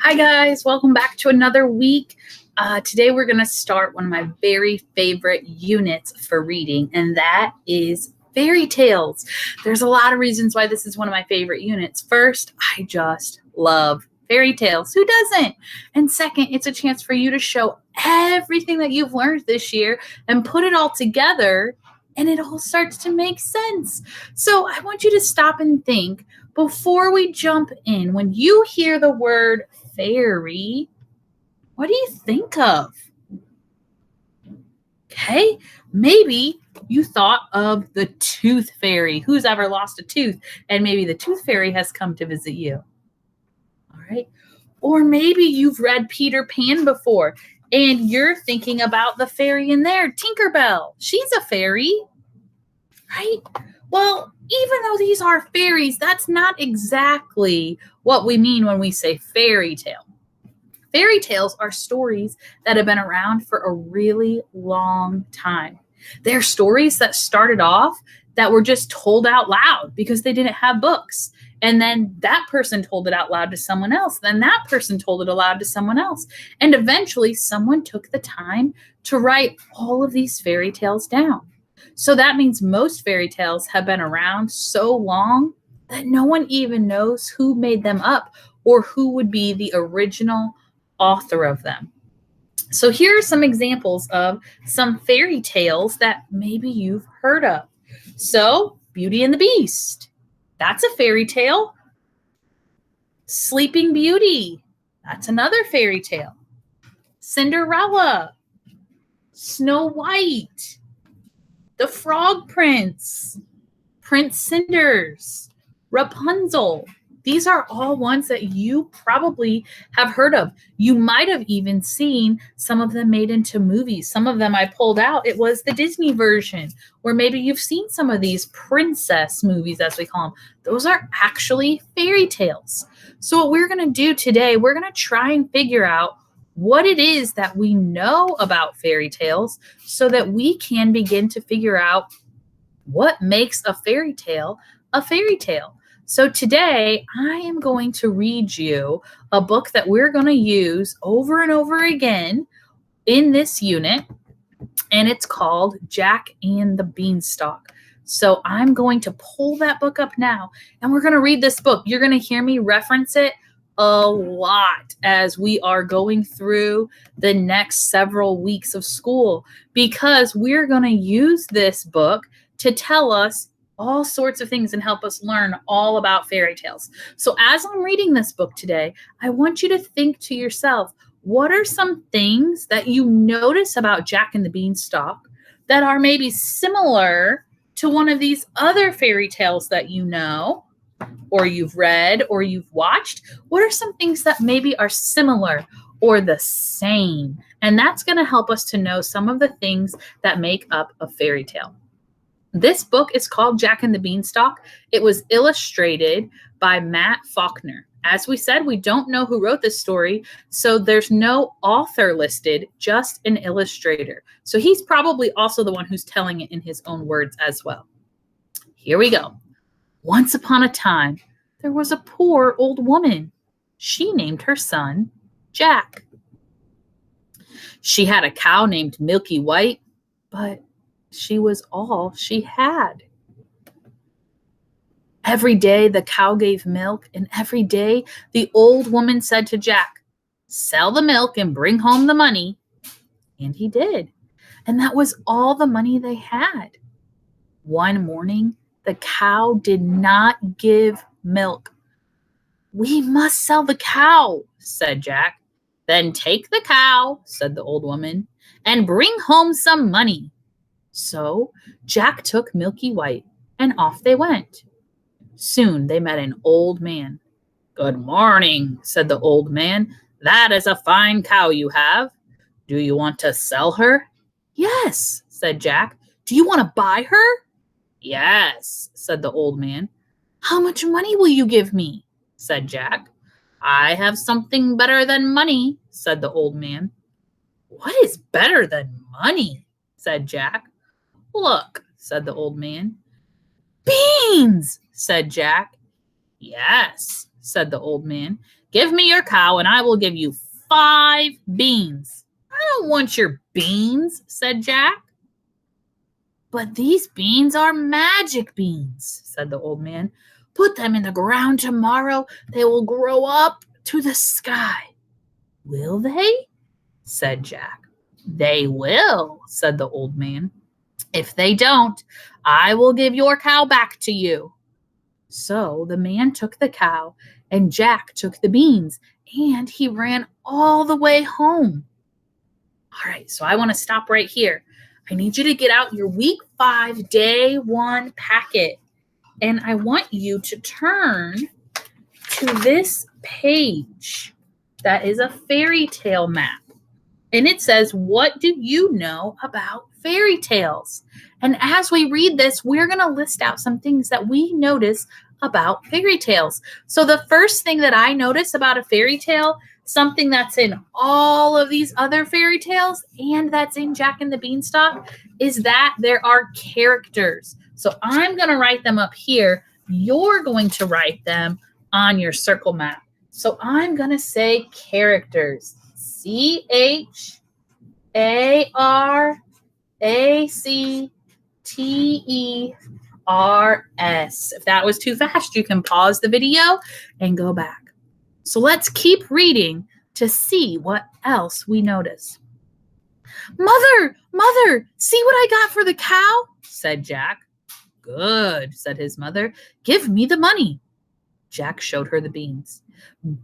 Hi, guys. Welcome back to another week. Today, we're going to start one of my very favorite units for reading, and that is fairy tales. There's a lot of reasons why this is one of my favorite units. First, I just love fairy tales. Who doesn't? And second, it's a chance for you to show everything that you've learned this year and put it all together, and it all starts to make sense. So I want you to stop and think before we jump in. When you hear the word fairy, what do you think of? Okay, maybe you thought of the tooth fairy. Who's ever lost a tooth? And maybe the tooth fairy has come to visit you. All right. Or maybe you've read Peter Pan before and you're thinking about the fairy in there, Tinkerbell. She's a fairy, right? Well, even though these are fairies, that's not exactly what we mean when we say fairy tale. Fairy tales are stories that have been around for a really long time. They're stories that started off that were just told out loud because they didn't have books. And then that person told it out loud to someone else. Then that person told it aloud to someone else. And eventually someone took the time to write all of these fairy tales down. So that means most fairy tales have been around so long that no one even knows who made them up or who would be the original author of them. So here are some examples of some fairy tales that maybe you've heard of. So, Beauty and the Beast. That's a fairy tale. Sleeping Beauty. That's another fairy tale. Cinderella. Snow White. The Frog Prince. Prince Cinders. Rapunzel. These are all ones that you probably have heard of. You might have even seen some of them made into movies. Some of them I pulled out. It was the Disney version, or maybe you've seen some of these princess movies, as we call them. Those are actually fairy tales. So what we're going to do today, we're going to try and figure out what it is that we know about fairy tales so that we can begin to figure out what makes a fairy tale a fairy tale. So today I am going to read you a book that we're going to use over and over again in this unit, and it's called Jack and the Beanstalk. So I'm going to pull that book up now, and we're going to read this book. You're going to hear me reference it a lot as we are going through the next several weeks of school, because we're going to use this book to tell us all sorts of things and help us learn all about fairy tales. So as I'm reading this book today, I want you to think to yourself, what are some things that you notice about Jack and the Beanstalk that are maybe similar to one of these other fairy tales that you know, or you've read, or you've watched? What are some things that maybe are similar or the same? And that's going to help us to know some of the things that make up a fairy tale. This book is called Jack and the Beanstalk. It was illustrated by Matt Faulkner. As we said, we don't know who wrote this story, so there's no author listed, just an illustrator. So he's probably also the one who's telling it in his own words as well. Here we go. Once upon a time, there was a poor old woman. She named her son Jack. She had a cow named Milky White, but she was all she had. Every day the cow gave milk, and every day the old woman said to Jack, "Sell the milk and bring home the money." And he did. And that was all the money they had. One morning, the cow did not give milk. "We must sell the cow," said Jack. "Then take the cow," said the old woman, "and bring home some money." So Jack took Milky White, and off they went. Soon they met an old man. "Good morning," said the old man. "That is a fine cow you have. Do you want to sell her?" "Yes," said Jack. "Do you want to buy her?" "Yes," said the old man. "How much money will you give me?" said Jack. "I have something better than money," said the old man. "What is better than money?" said Jack. "Look," said the old man. "Beans," said Jack. "Yes," said the old man. Give me your cow and I will give you 5 beans. I don't want your beans, said Jack. But these beans are magic beans, said the old man. Put them in the ground tomorrow. They will grow up to the sky. Will they? Said Jack. They will, said the old man. If they don't, I will give your cow back to you. So the man took the cow and Jack took the beans and he ran all the way home. All right, so I want to stop right here. I need you to get out your week 5, day 1 packet. And I want you to turn to this page that is a fairy tale map. And it says, what do you know about fairy tales? And as we read this, we're going to list out some things that we notice about fairy tales. So the first thing that I notice about a fairy tale, something that's in all of these other fairy tales and that's in Jack and the Beanstalk, is that there are characters. So I'm going to write them up here. You're going to write them on your circle map. So I'm going to say characters. CHARACTERS. If that was too fast, you can pause the video and go back. So let's keep reading to see what else we notice. Mother, see what I got for the cow, said Jack. Good, said his mother. Give me the money. Jack showed her the beans.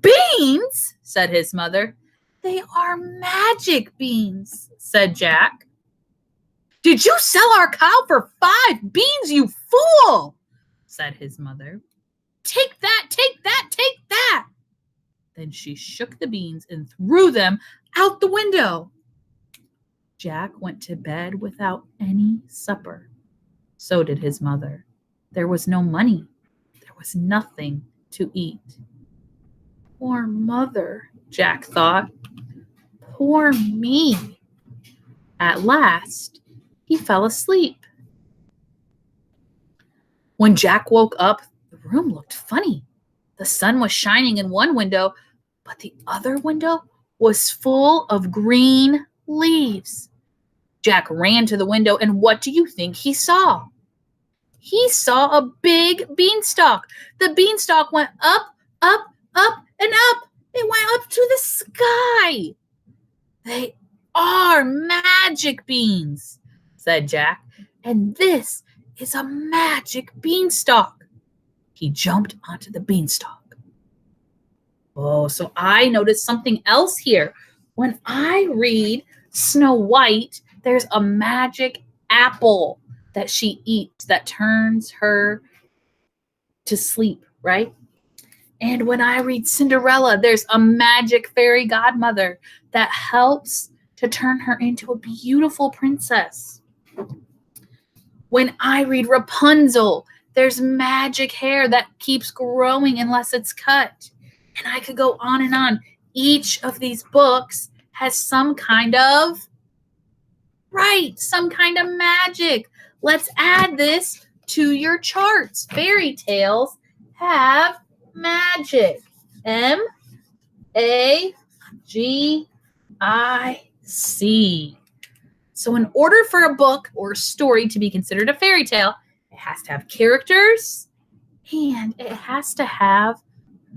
Beans, said his mother. They are magic beans, said Jack. Did you sell our cow for 5 beans, you fool, said his mother. Take that, take that, take that. Then she shook the beans and threw them out the window. Jack went to bed without any supper. So did his mother. There was no money. There was nothing to eat. Poor mother, Jack thought. Poor me. At last, he fell asleep. When Jack woke up, the room looked funny. The sun was shining in one window, but the other window was full of green leaves. Jack ran to the window, and what do you think he saw? He saw a big beanstalk. The beanstalk went up, up, up, and up. It went up to the sky. They are magic beans, said Jack, and this is a magic beanstalk. He jumped onto the beanstalk. Oh, so I noticed something else here. When I read Snow White, there's a magic apple that she eats that turns her to sleep, right? And when I read Cinderella, there's a magic fairy godmother that helps to turn her into a beautiful princess. When I read Rapunzel, there's magic hair that keeps growing unless it's cut. And I could go on and on. Each of these books has some kind of magic. Let's add this to your charts. Fairy tales have magic. MAGIC. So in order for a book or a story to be considered a fairy tale, it has to have characters and it has to have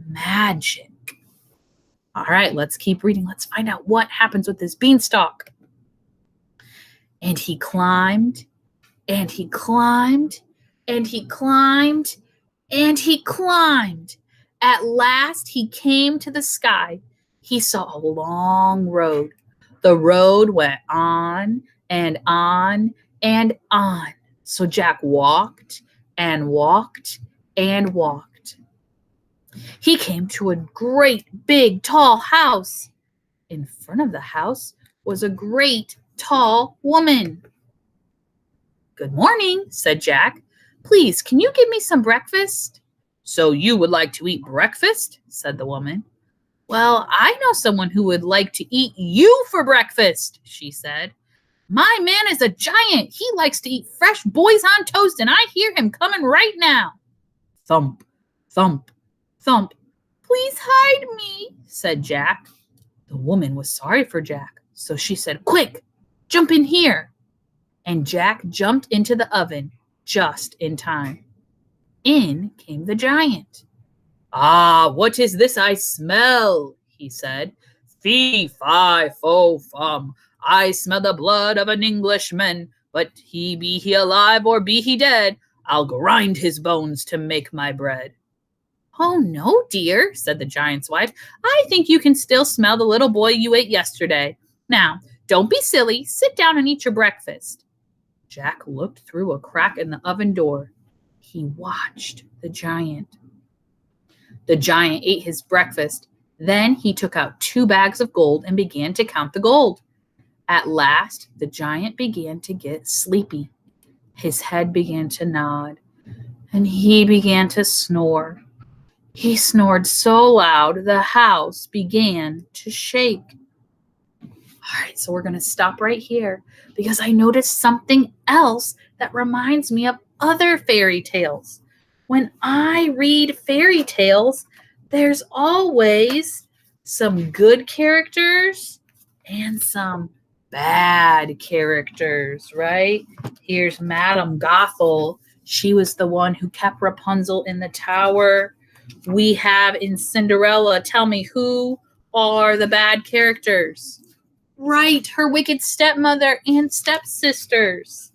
magic. All right, let's keep reading. Let's find out what happens with this beanstalk. And he climbed, and he climbed, and he climbed, and he climbed. At last, he came to the sky. He saw a long road. The road went on and on and on. So Jack walked and walked and walked. He came to a great, big, tall house. In front of the house was a great, tall woman. Good morning, said Jack. Please, can you give me some breakfast? So you would like to eat breakfast? Said the woman. Well, I know someone who would like to eat you for breakfast, she said. My man is a giant. He likes to eat fresh boys on toast, and I hear him coming right now. Thump, thump, thump. Please hide me, said Jack. The woman was sorry for Jack, so she said, quick, jump in here. And Jack jumped into the oven just in time. In came the giant. Ah, what is this I smell? He said. Fee, fi, fo, fum. I smell the blood of an Englishman, but be he alive or be he dead, I'll grind his bones to make my bread. Oh, no, dear, said the giant's wife. I think you can still smell the little boy you ate yesterday. Now, don't be silly. Sit down and eat your breakfast. Jack looked through a crack in the oven door. He watched the giant. The giant ate his breakfast. Then he took out 2 bags of gold and began to count the gold. At last, the giant began to get sleepy. His head began to nod, and he began to snore. He snored so loud, the house began to shake. All right, so we're going to stop right here because I noticed something else that reminds me of other fairy tales. When I read fairy tales, there's always some good characters and some bad characters, right? Here's Madame Gothel. She was the one who kept Rapunzel in the tower. We have in Cinderella, tell me, who are the bad characters? Right, her wicked stepmother and stepsisters.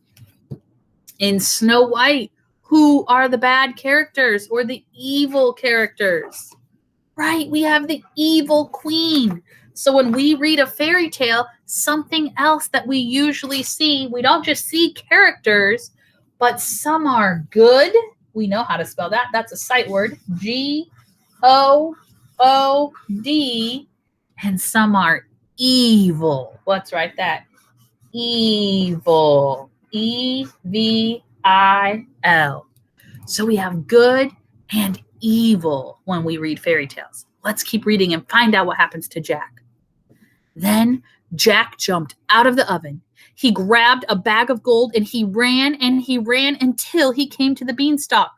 In Snow White, who are the bad characters or the evil characters? Right, we have the evil queen. So when we read a fairy tale, something else that we usually see, we don't just see characters, but some are good. We know how to spell that. That's a sight word. G-O-O-D. And some are evil. Let's write that. Evil. E-V-I-L. So we have good and evil when we read fairy tales. Let's keep reading and find out what happens to Jack. Then Jack jumped out of the oven. He grabbed a bag of gold and he ran until he came to the beanstalk.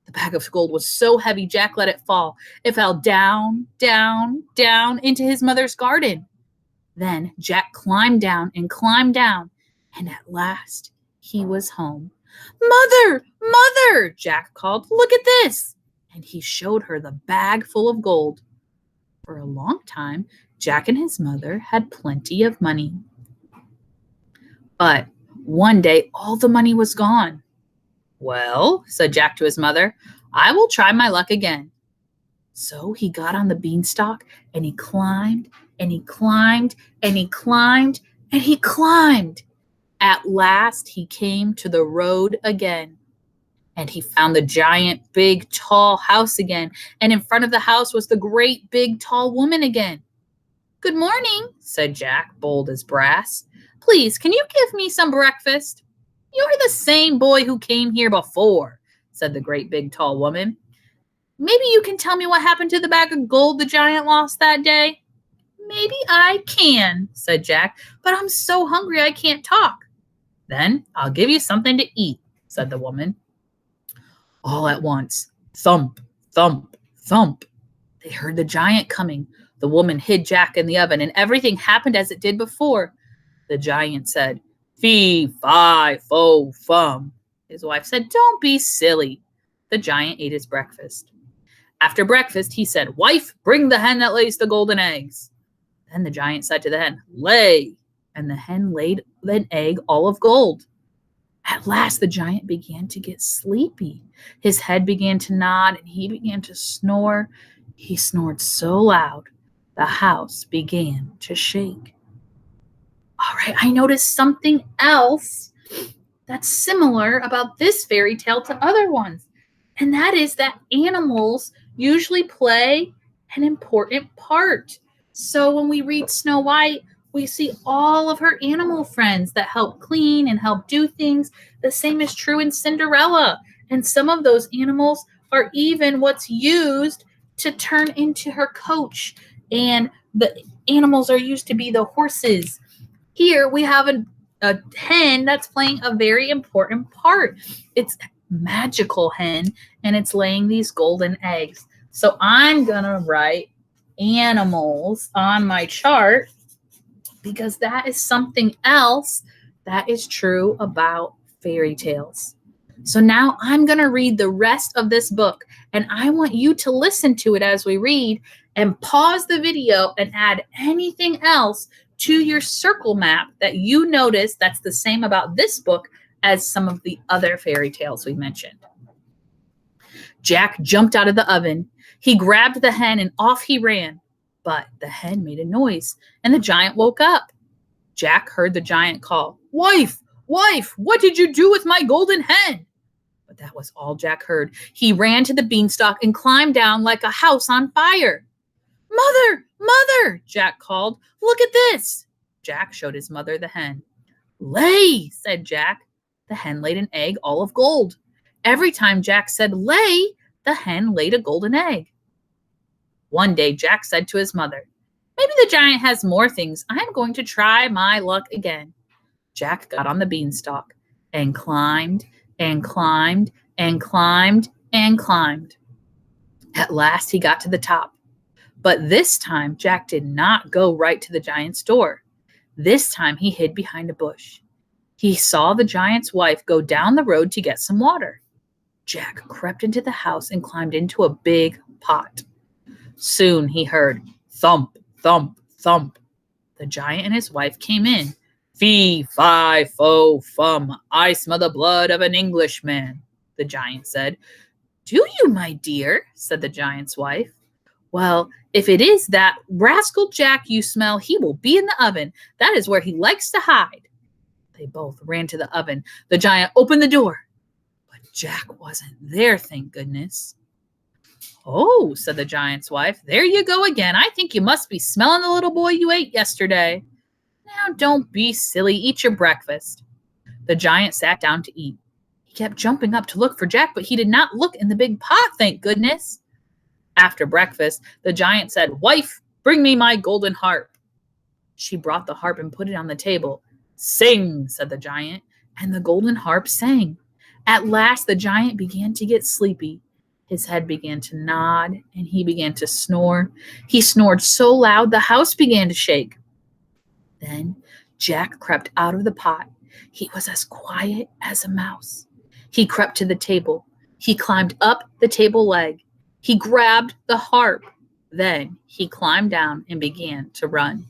The bag of gold was so heavy, Jack let it fall. It fell down, down, down into his mother's garden. Then Jack climbed down, and at last he was home. Mother, Mother, Jack called, look at this. And he showed her the bag full of gold. For a long time, Jack and his mother had plenty of money. But one day, all the money was gone. Well, said Jack to his mother, I will try my luck again. So he got on the beanstalk and he climbed and he climbed and he climbed and he climbed. At last he came to the road again. And he found the giant, big, tall house again. And in front of the house was the great, big, tall woman again. Good morning, said Jack, bold as brass. Please, can you give me some breakfast? You're the same boy who came here before, said the great, big, tall woman. Maybe you can tell me what happened to the bag of gold the giant lost that day? Maybe I can, said Jack, but I'm so hungry I can't talk. Then I'll give you something to eat, said the woman. All at once, thump, thump, thump. They heard the giant coming. The woman hid Jack in the oven, and everything happened as it did before. The giant said, Fee, fi, fo, fum. His wife said, Don't be silly. The giant ate his breakfast. After breakfast, he said, Wife, bring the hen that lays the golden eggs. Then the giant said to the hen, Lay. And the hen laid an egg all of gold. At last, the giant began to get sleepy. His head began to nod, and he began to snore. He snored so loud, the house began to shake. All right, I noticed something else that's similar about this fairy tale to other ones. And that is that animals usually play an important part. So when we read Snow White, we see all of her animal friends that help clean and help do things. The same is true in Cinderella. And some of those animals are even what's used to turn into her coach. And the animals are used to be the horses. Here we have a hen that's playing a very important part. It's magical hen, and it's laying these golden eggs. So I'm going to write animals on my chart because that is something else that is true about fairy tales. So now I'm going to read the rest of this book, and I want you to listen to it as we read and pause the video and add anything else to your circle map that you notice that's the same about this book as some of the other fairy tales we mentioned. Jack jumped out of the oven. He grabbed the hen and off he ran. But the hen made a noise, and the giant woke up. Jack heard the giant call, "Wife, wife, what did you do with my golden hen?" But that was all Jack heard. He ran to the beanstalk and climbed down like a house on fire. "Mother, mother," Jack called, "look at this." Jack showed his mother the hen. "Lay," said Jack. The hen laid an egg all of gold. Every time Jack said lay, the hen laid a golden egg. One day Jack said to his mother, "Maybe the giant has more things. I'm going to try my luck again." Jack got on the beanstalk and climbed and climbed and climbed and climbed. At last he got to the top. But this time Jack did not go right to the giant's door. This time he hid behind a bush. He saw the giant's wife go down the road to get some water. Jack crept into the house and climbed into a big pot. Soon he heard thump, thump, thump. The giant and his wife came in. "Fee, fi, fo, fum, I smell the blood of an Englishman," the giant said. "Do you, my dear?" said the giant's wife. "Well, if it is that rascal Jack you smell, he will be in the oven. That is where he likes to hide." They both ran to the oven. The giant opened the door, but Jack wasn't there, thank goodness. "Oh," said the giant's wife, "there you go again. I think you must be smelling the little boy you ate yesterday. Now don't be silly. Eat your breakfast." The giant sat down to eat. He kept jumping up to look for Jack, but he did not look in the big pot, thank goodness. After breakfast, the giant said, "Wife, bring me my golden harp." She brought the harp and put it on the table. "Sing," said the giant, and the golden harp sang. At last the giant began to get sleepy. His head began to nod, and he began to snore. He snored so loud the house began to shake. Then Jack crept out of the pot. He was as quiet as a mouse. He crept to the table. He climbed up the table leg. He grabbed the harp. Then he climbed down and began to run.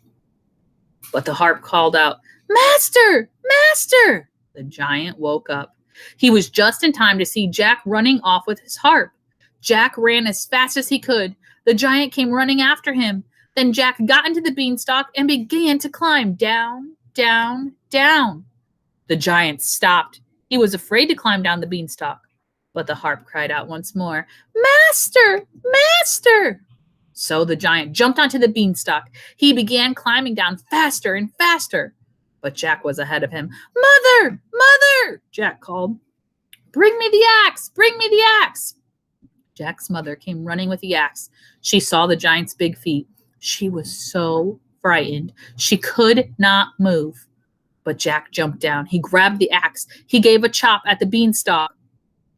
But the harp called out, "Master! Master!" The giant woke up. He was just in time to see Jack running off with his harp. Jack ran as fast as he could. The giant came running after him. Then Jack got into the beanstalk and began to climb down, down, down. The giant stopped. He was afraid to climb down the beanstalk. But the harp cried out once more, "Master! Master!" So the giant jumped onto the beanstalk. He began climbing down faster and faster. But Jack was ahead of him. "Mother! Mother!" Jack called. "Bring me the axe! Bring me the axe!" Jack's mother came running with the axe. She saw the giant's big feet. She was so frightened. She could not move. But Jack jumped down. He grabbed the axe. He gave a chop at the beanstalk.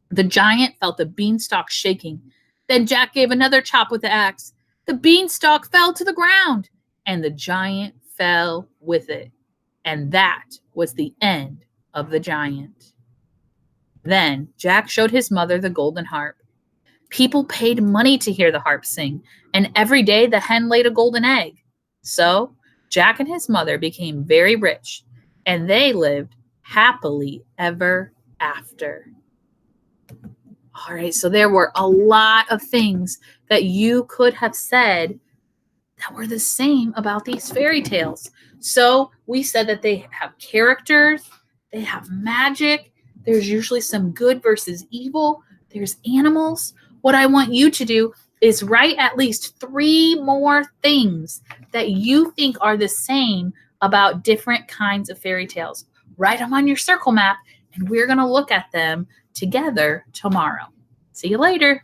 The giant felt the beanstalk shaking. Then Jack gave another chop with the axe. The beanstalk fell to the ground, and the giant fell with it. And that was the end of the giant. Then Jack showed his mother the golden harp. People paid money to hear the harp sing, and every day the hen laid a golden egg. So Jack and his mother became very rich, and they lived happily ever after. All right, so there were a lot of things that you could have said that were the same about these fairy tales. So we said that they have characters, they have magic, there's usually some good versus evil, there's animals. What I want you to do is write at least 3 more things that you think are the same about different kinds of fairy tales. Write them on your circle map, and we're going to look at them together tomorrow. See you later.